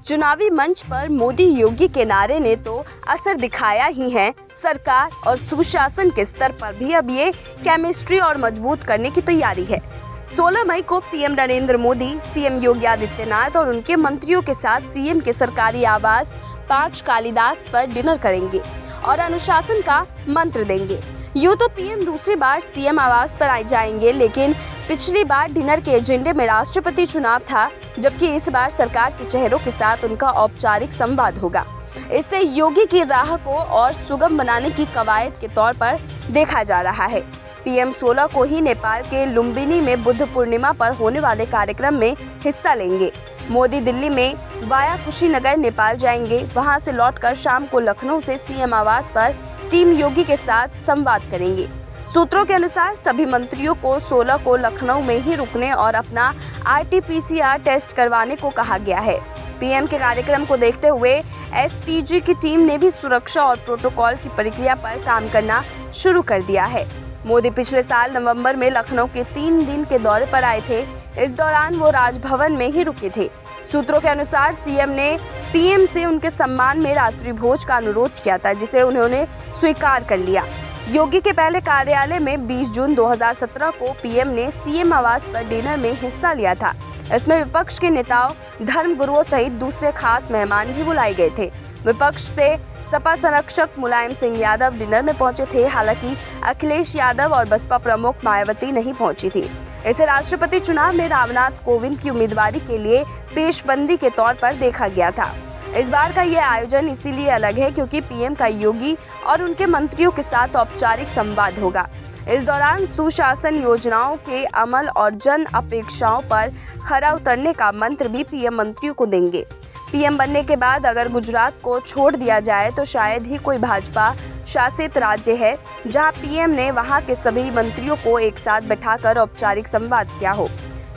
चुनावी मंच पर मोदी योगी के नारे ने तो असर दिखाया ही है। सरकार और सुशासन के स्तर पर भी अब ये केमिस्ट्री और मजबूत करने की तैयारी है। 16 मई को पीएम नरेंद्र मोदी, सीएम योगी आदित्यनाथ और उनके मंत्रियों के साथ सीएम के सरकारी आवास 5 कालिदास पर डिनर करेंगे और अनुशासन का मंत्र देंगे। यूँ तो पीएम दूसरी बार सीएम आवास पर आए जाएंगे, लेकिन पिछली बार डिनर के एजेंडे में राष्ट्रपति चुनाव था, जबकि इस बार सरकार के चेहरों के साथ उनका औपचारिक संवाद होगा। इससे योगी की राह को और सुगम बनाने की कवायद के तौर पर देखा जा रहा है। पीएम 16 को ही नेपाल के लुम्बिनी में बुद्ध पूर्णिमा पर होने वाले कार्यक्रम में हिस्सा लेंगे। मोदी दिल्ली में वाया कुशीनगर नेपाल जाएंगे। वहां से लौटकर शाम को लखनऊ से सीएम आवास पर टीम योगी के साथ संवाद करेंगे। सूत्रों के अनुसार सभी मंत्रियों को 16 को लखनऊ में ही रुकने और अपना RT-PCR टेस्ट करवाने को कहा गया है। पीएम के कार्यक्रम को देखते हुए एसपीजी की टीम ने भी सुरक्षा और प्रोटोकॉल की प्रक्रिया पर काम करना शुरू कर दिया है। मोदी पिछले साल नवंबर में लखनऊ के 3 दिन के दौरे पर आए थे। इस दौरान वो राजभवन में ही रुके थे। सूत्रों के अनुसार सीएम ने पीएम से उनके सम्मान में रात्रि भोज का अनुरोध किया था, जिसे उन्होंने स्वीकार कर लिया। योगी के पहले कार्यालय में 20 जून 2017 को पीएम ने सीएम आवास पर डिनर में हिस्सा लिया था। इसमें विपक्ष के नेताओं, धर्मगुरुओं सहित दूसरे खास मेहमान भी बुलाए गए थे। विपक्ष से सपा संरक्षक मुलायम सिंह यादव डिनर में पहुंचे थे। हालांकि अखिलेश यादव और बसपा प्रमुख मायावती नहीं पहुंची थी। इसे राष्ट्रपति चुनाव में रामनाथ कोविंद की उम्मीदवारी के लिए पेशबंदी के तौर पर देखा गया था। इस बार का यह आयोजन इसीलिए अलग है क्योंकि पीएम का योगी और उनके मंत्रियों के साथ औपचारिक संवाद होगा। इस दौरान सुशासन, योजनाओं के अमल और जन अपेक्षाओं पर खरा उतरने का मंत्र भी पीएम मंत्रियों को देंगे। पीएम बनने के बाद अगर गुजरात को छोड़ दिया जाए तो शायद ही कोई भाजपा शासित राज्य है जहां पीएम ने वहां के सभी मंत्रियों को एक साथ बैठाकर औपचारिक संवाद किया हो।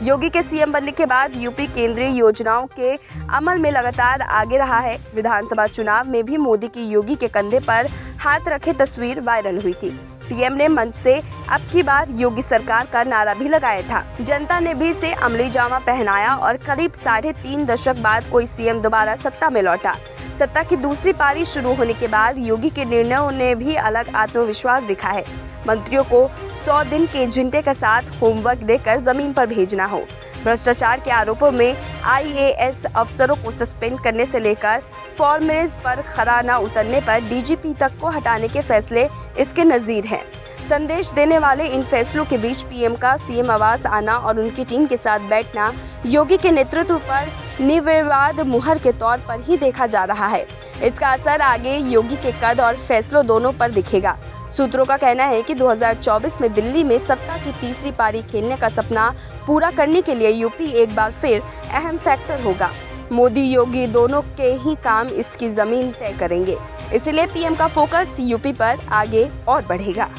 योगी के सीएम बनने के बाद यूपी केंद्रीय योजनाओं के अमल में लगातार आगे रहा है। विधानसभा चुनाव में भी मोदी की योगी के कंधे पर हाथ रखे तस्वीर वायरल हुई थी। पीएम ने मंच से अब की बार योगी सरकार का नारा भी लगाया था। जनता ने भी इसे अमली जामा पहनाया और करीब 3.5 दशक बाद कोई सीएम दोबारा सत्ता में लौटा। सत्ता की दूसरी पारी शुरू होने के बाद योगी के निर्णयों ने भी अलग आत्मविश्वास दिखा है। मंत्रियों को 100 दिन के एजेंडे के साथ होमवर्क देकर जमीन पर भेजना हो। भ्रष्टाचार के आरोपों में IAS अफसरों को सस्पेंड करने से लेकर फॉर्मेज पर खरा न उतरने पर DGP तक को हटाने के फैसले इसके नज़ीर हैं। संदेश देने वाले इन फैसलों के बीच पीएम का सीएम आवास आना और उनकी टीम के साथ बैठना योगी के नेतृत्व पर निर्विवाद मुहर के तौर पर ही देखा जा रहा है। इसका असर आगे योगी के कद और फैसलों दोनों पर दिखेगा। सूत्रों का कहना है कि 2024 में दिल्ली में सत्ता की तीसरी पारी खेलने का सपना पूरा करने के लिए यूपी एक बार फिर अहम फैक्टर होगा। मोदी योगी दोनों के ही काम इसकी जमीन तय करेंगे। इसलिए पीएम का फोकस यूपी पर आगे और बढ़ेगा।